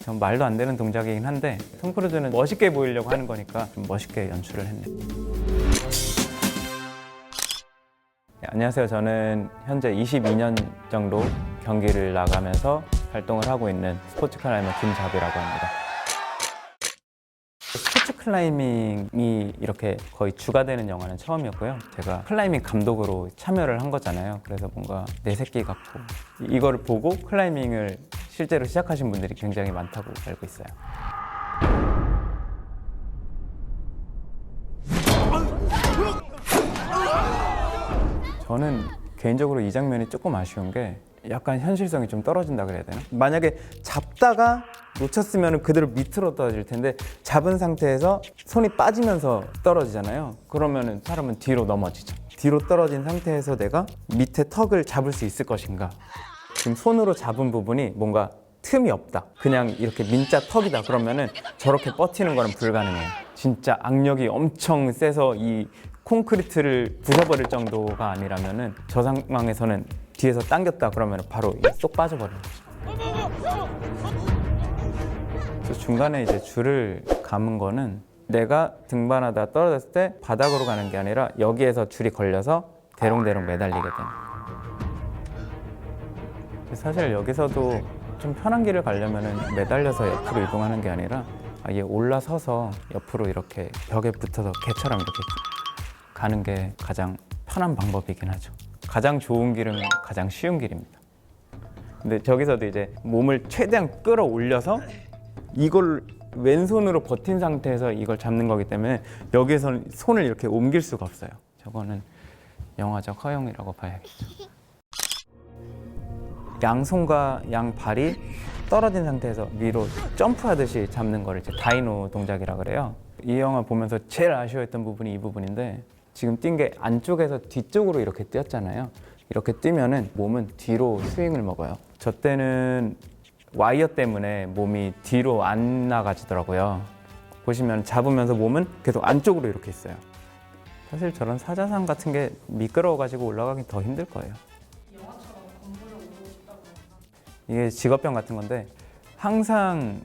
좀 말도 안 되는 동작이긴 한데 톰 크루즈는 멋있게 보이려고 하는 거니까 좀 멋있게 연출을 했네. 네, 안녕하세요. 저는 현재 22년 정도 경기를 나가면서 활동을 하고 있는 스포츠 클라이머 김자비라고 합니다. 스포츠 클라이밍이 이렇게 거의 주가 되는 영화는 처음이었고요. 제가 클라이밍 감독으로 참여를 한 거잖아요. 그래서 뭔가 내 새끼 같고 이거를 보고 클라이밍을 실제로 시작하신 분들이 굉장히 많다고 알고 있어요. 저는 개인적으로 이 장면이 조금 아쉬운 게 약간 현실성이 좀 떨어진다 그래야 되나? 만약에 잡다가 놓쳤으면 그대로 밑으로 떨어질 텐데 잡은 상태에서 손이 빠지면서 떨어지잖아요. 그러면 사람은 뒤로 넘어지죠. 뒤로 떨어진 상태에서 내가 밑에 턱을 잡을 수 있을 것인가? 지금 손으로 잡은 부분이 뭔가 틈이 없다. 그냥 이렇게 민자 턱이다. 그러면은 저렇게 버티는 거는 불가능해요. 진짜 악력이 엄청 세서 이 콘크리트를 부숴버릴 정도가 아니라면은 저 상황에서는 뒤에서 당겼다 그러면 바로 쏙 빠져버리는 거죠. 그래서 중간에 이제 줄을 감은 거는 내가 등반하다 떨어졌을 때 바닥으로 가는 게 아니라 여기에서 줄이 걸려서 대롱대롱 매달리게 되는 거예요. 사실 여기서도 좀 편한 길을 가려면 매달려서 옆으로 이동하는 게 아니라 아예 올라서서 옆으로 이렇게 벽에 붙어서 개처럼 이렇게 가는 게 가장 편한 방법이긴 하죠. 가장 좋은 길은 가장 쉬운 길입니다. 근데 저기서도 이제 몸을 최대한 끌어올려서 이걸 왼손으로 버틴 상태에서 이걸 잡는 거기 때문에 여기에서는 손을 이렇게 옮길 수가 없어요. 저거는 영화적 허용이라고 봐야겠죠. 양손과 양발이 떨어진 상태에서 위로 점프하듯이 잡는 거를 이제 다이노 동작이라 그래요. 이 영화 보면서 제일 아쉬워했던 부분이 이 부분인데 지금 뛴 게 안쪽에서 뒤쪽으로 이렇게 뛰었잖아요. 이렇게 뛰면은 몸은 뒤로 스윙을 먹어요. 저 때는 와이어 때문에 몸이 뒤로 안 나가지더라고요. 보시면 잡으면서 몸은 계속 안쪽으로 이렇게 있어요. 사실 저런 사자산 같은 게 미끄러워가지고 올라가기 더 힘들 거예요. 이게 직업병 같은 건데 항상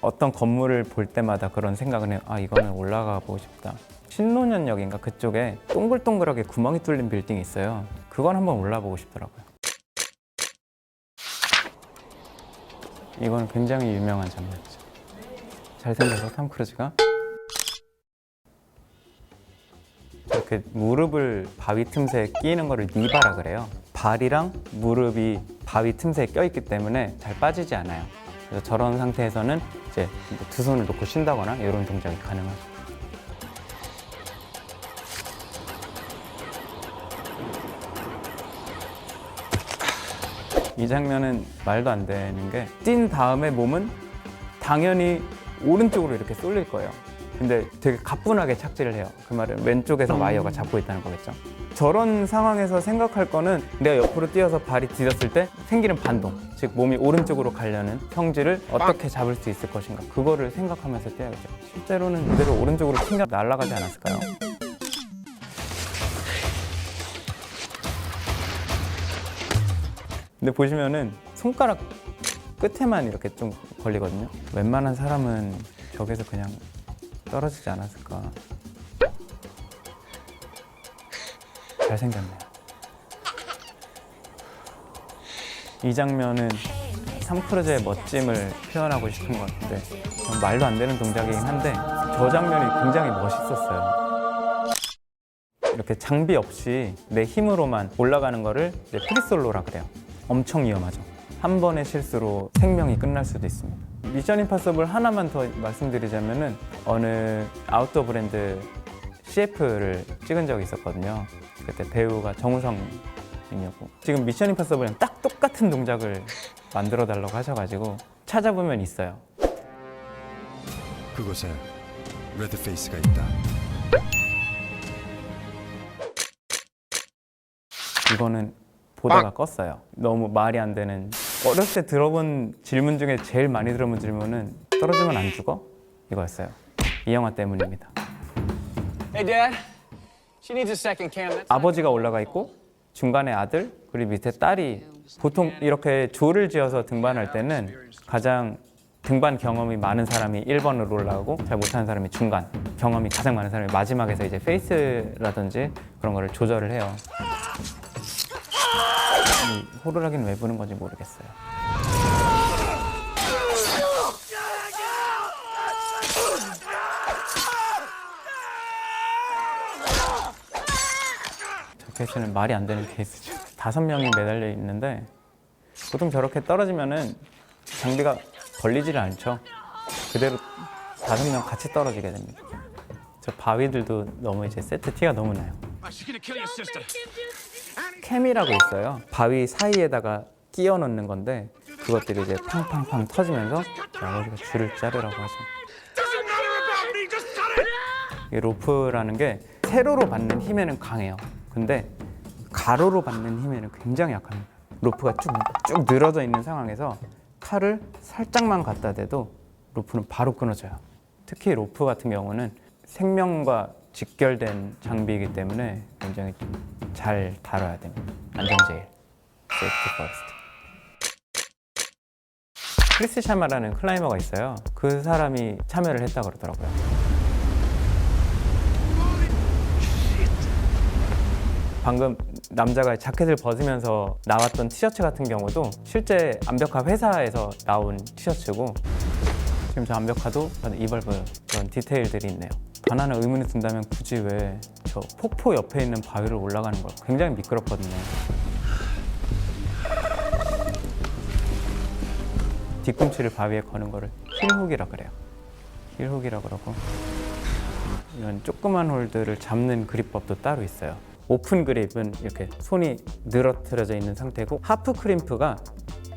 어떤 건물을 볼 때마다 그런 생각을 해요. 아, 이거는 올라가 보고 싶다. 신논현역인가 그쪽에 동글동글하게 구멍이 뚫린 빌딩이 있어요. 그건 한번 올라보고 싶더라고요. 이건 굉장히 유명한 장면이죠. 잘생겨서 톰 크루즈가 이렇게 무릎을 바위 틈새에 끼는 거를 니바라 그래요. 발이랑 무릎이 바위 틈새에 껴있기 때문에 잘 빠지지 않아요. 그래서 저런 상태에서는 이제 두 손을 놓고 쉰다거나 이런 동작이 가능하죠. 이 장면은 말도 안 되는 게 뛴 다음에 몸은 당연히 오른쪽으로 이렇게 쏠릴 거예요. 근데 되게 가뿐하게 착지를 해요. 그 말은 왼쪽에서 와이어가 잡고 있다는 거겠죠. 저런 상황에서 생각할 거는 내가 옆으로 뛰어서 발이 디뎠을 때 생기는 반동, 즉 몸이 오른쪽으로 가려는 평지를 어떻게 잡을 수 있을 것인가, 그거를 생각하면서 뛰어야겠죠. 실제로는 그대로 오른쪽으로 튕겨 날아가지 않았을까요? 근데 보시면은 손가락 끝에만 이렇게 좀 걸리거든요. 웬만한 사람은 저기서 그냥 떨어지지 않았을까. 잘생겼네요. 이 장면은 톰 크루즈의 멋짐을 표현하고 싶은 것 같은데 말도 안 되는 동작이긴 한데 저 장면이 굉장히 멋있었어요. 이렇게 장비 없이 내 힘으로만 올라가는 거를 프리솔로라 그래요. 엄청 위험하죠. 한 번의 실수로 생명이 끝날 수도 있습니다. 미션 임파서블 하나만 더 말씀드리자면은 어느 아웃도어 브랜드 CF를 찍은 적이 있었거든요. 그때 배우가 정우성님이었고 지금 미션 임파서블이랑 딱 똑같은 동작을 만들어 달라고 하셔가지고 찾아보면 있어요. 그곳에 레드페이스가 있다. 이거는 보다가 껐어요. 너무 말이 안 되는. 어렸을 때 들어본 질문 중에 제일 많이 들어본 질문은 떨어지면 안 죽어? 이거였어요. 이 영화 때문입니다. Hey, Dad. She needs a second cam. 아버지가 올라가 있고 중간에 아들 그리고 밑에 딸이 보통 이렇게 조를 지어서 등반할 때는 가장 등반 경험이 많은 사람이 1번으로 올라가고 잘 못하는 사람이 중간, 경험이 가장 많은 사람이 마지막에서 이제 페이스라든지 그런 거를 조절을 해요. 이 호루라기는 왜 부는 건지 모르겠어요. 저 케이스는 말이 안 되는 케이스죠. 5명이 매달려 있는데 보통 저렇게 떨어지면은 장비가 걸리지를 않죠. 그대로 5명 같이 떨어지게 됩니다. 저 바위들도 너무 이제 세트 티가 너무 나요. 캠이라고 있어요. 바위 사이에다가 끼워 넣는 건데 그것들이 이제 팡팡팡 터지면서 아버지가 줄을 자르라고 하죠. 이 로프라는 게 세로로 받는 힘에는 강해요. 근데 가로로 받는 힘에는 굉장히 약합니다. 로프가 쭉 늘어져 있는 상황에서 칼을 살짝만 갖다 대도 로프는 바로 끊어져요. 특히 로프 같은 경우는 생명과 직결된 장비이기 때문에 굉장히 좀 잘 다뤄야 됩니다. 안전 제일, 세이프티 퍼스트. 크리스 샤마라는 클라이머가 있어요. 그 사람이 참여를 했다고 그러더라고요. 방금 남자가 자켓을 벗으면서 나왔던 티셔츠 같은 경우도 실제 암벽화 회사에서 나온 티셔츠고 지금 저 암벽화도 이벌브 그런 디테일들이 있네요. 하나 의문이 든다면 굳이 왜 저 폭포 옆에 있는 바위를 올라가는 걸 굉장히 미끄럽거든요. 뒤꿈치를 바위에 거는 거를 힐훅이라 그래요. 힐훅이라 그러고 이런 조그만 홀들을 잡는 그립법도 따로 있어요. 오픈 그립은 이렇게 손이 늘어뜨려져 있는 상태고 하프 크림프가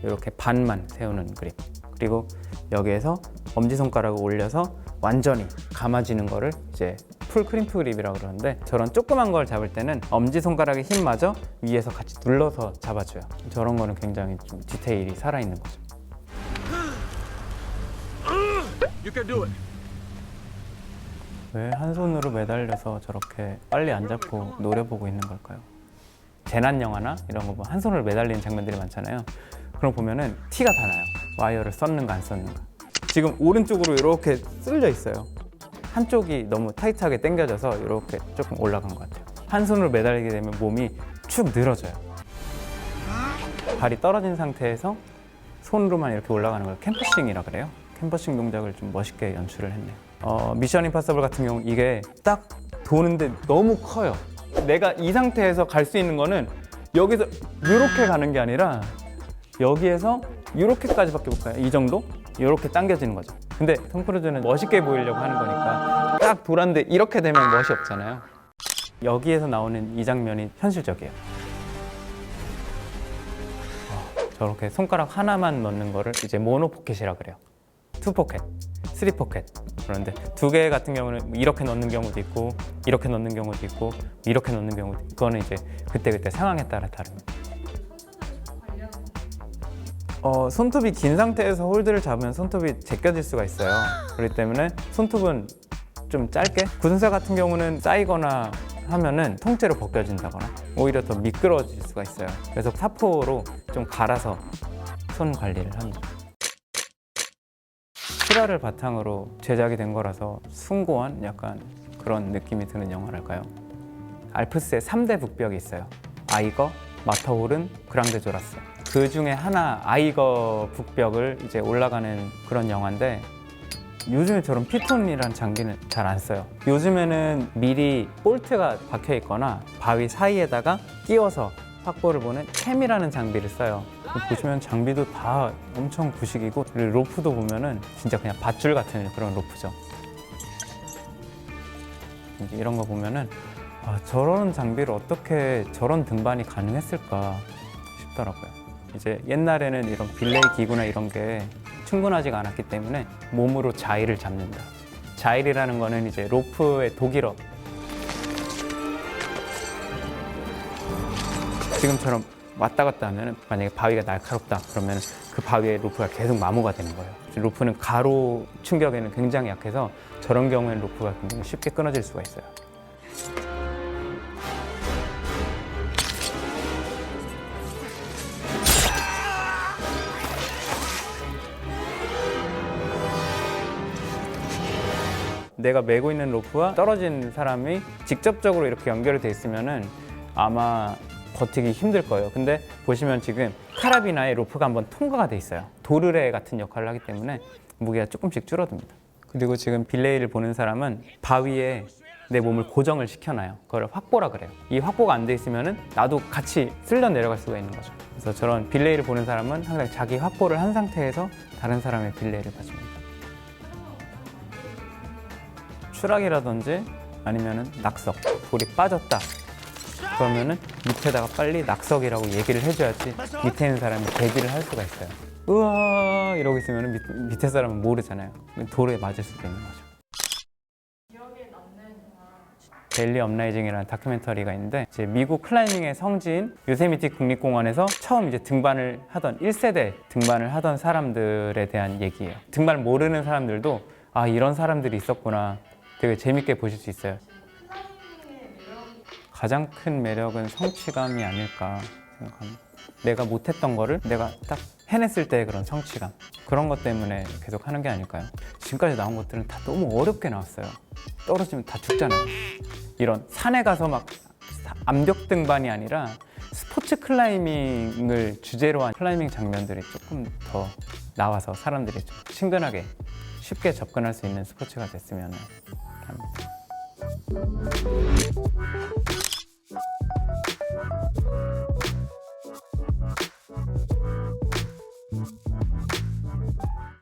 이렇게 반만 세우는 그립, 그리고 여기에서 엄지손가락을 올려서 완전히 감아지는 거를 이제 풀 크림프 그립이라고 그러는데 저런 조그만 걸 잡을 때는 엄지손가락의 힘마저 위에서 같이 눌러서 잡아줘요. 저런 거는 굉장히 좀 디테일이 살아있는 거죠. 왜 한 손으로 매달려서 저렇게 빨리 안 잡고 노려보고 있는 걸까요? 재난 영화나 이런 거 한 손으로 매달리는 장면들이 많잖아요. 그런 거 보면은 티가 다 나요. 와이어를 썼는가 안 썼는가. 지금 오른쪽으로 이렇게 쓸려 있어요. 한쪽이 너무 타이트하게 당겨져서 이렇게 조금 올라간 것 같아요. 한 손으로 매달리게 되면 몸이 축 늘어져요. 발이 떨어진 상태에서 손으로만 이렇게 올라가는 걸 캠퍼싱이라 그래요. 캠퍼싱 동작을 좀 멋있게 연출을 했네요. 미션 임파서블 같은 경우 이게 딱 도는데 너무 커요. 내가 이 상태에서 갈 수 있는 거는 여기서 이렇게 가는 게 아니라 여기에서 이렇게까지밖에 못 가요. 이 정도? 이렇게 당겨지는 거죠. 근데 톰 크루즈는 멋있게 보이려고 하는 거니까 딱 돌았는데 이렇게 되면 멋이 없잖아요. 여기에서 나오는 이 장면이 현실적이에요. 저렇게 손가락 하나만 넣는 거를 이제 모노 포켓이라 그래요. 투 포켓, 쓰리 포켓. 그런데 두 개 같은 경우는 이렇게 넣는 경우도 있고 이렇게 넣는 경우도 있고 이렇게 넣는 경우도 있고 그거는 이제 그때그때 상황에 따라 다릅니다. 손톱이 긴 상태에서 홀드를 잡으면 손톱이 제껴질 수가 있어요. 그렇기 때문에 손톱은 좀 짧게, 구순사 같은 경우는 쌓이거나 하면은 통째로 벗겨진다거나 오히려 더 미끄러질 수가 있어요. 그래서 사포로 좀 갈아서 손 관리를 합니다. 실화를 바탕으로 제작이 된 거라서 숭고한 약간 그런 느낌이 드는 영화랄까요? 알프스에 3대 북벽이 있어요. 아이거, 마터홀은, 그랑데조라스. 그 중에 하나 아이거 북벽을 이제 올라가는 그런 영화인데 요즘에 저런 피톤이라는 장비는 잘 안 써요. 요즘에는 미리 볼트가 박혀 있거나 바위 사이에다가 끼워서 확보를 보는 캠이라는 장비를 써요. 보시면 장비도 다 엄청 구식이고 로프도 보면은 진짜 그냥 밧줄 같은 그런 로프죠. 이런 거 보면은 저런 장비를 어떻게 저런 등반이 가능했을까 싶더라고요. 이제 옛날에는 이런 빌레이 기구나 이런 게 충분하지가 않았기 때문에 몸으로 자위를 잡는다. 자위라는 거는 이제 로프의 독일어. 지금처럼 왔다 갔다 하면 만약에 바위가 날카롭다 그러면 그 바위에 로프가 계속 마모가 되는 거예요. 로프는 가로 충격에는 굉장히 약해서 저런 경우에는 로프가 굉장히 쉽게 끊어질 수가 있어요. 내가 메고 있는 로프와 떨어진 사람이 직접적으로 이렇게 연결이 돼 있으면은 아마 버티기 힘들 거예요. 근데 보시면 지금 카라비나에 로프가 한번 통과가 돼 있어요. 도르래 같은 역할을 하기 때문에 무게가 조금씩 줄어듭니다. 그리고 지금 빌레이를 보는 사람은 바위에 내 몸을 고정을 시켜놔요. 그걸 확보라 그래요. 이 확보가 안 돼 있으면은 나도 같이 쓸려 내려갈 수가 있는 거죠. 그래서 저런 빌레이를 보는 사람은 항상 자기 확보를 한 상태에서 다른 사람의 빌레이를 봐줍니다. 추락이라든지 아니면은 낙석, 돌이 빠졌다. 그러면은 밑에다가 빨리 낙석이라고 얘기를 해줘야지 밑에 있는 사람이 대기를 할 수가 있어요. 우와 이러고 있으면 밑에 사람은 모르잖아요. 돌에 맞을 수도 있는 거죠. 밸리 업라이징이라는 다큐멘터리가 있는데 이제 미국 클라이밍의 성지인 요세미티 국립공원에서 처음 이제 등반을 하던 1세대 등반을 하던 사람들에 대한 얘기예요. 등반을 모르는 사람들도 아 이런 사람들이 있었구나 되게 재밌게 보실 수 있어요. 가장 큰 매력은 성취감이 아닐까 생각합니다. 내가 못했던 거를 내가 딱 해냈을 때의 그런 성취감, 그런 것 때문에 계속 하는 게 아닐까요? 지금까지 나온 것들은 다 너무 어렵게 나왔어요. 떨어지면 다 죽잖아요. 이런 산에 가서 막 암벽 등반이 아니라 스포츠 클라이밍을 주제로 한 클라이밍 장면들이 조금 더 나와서 사람들이 좀 친근하게 쉽게 접근할 수 있는 스포츠가 됐으면 합니다.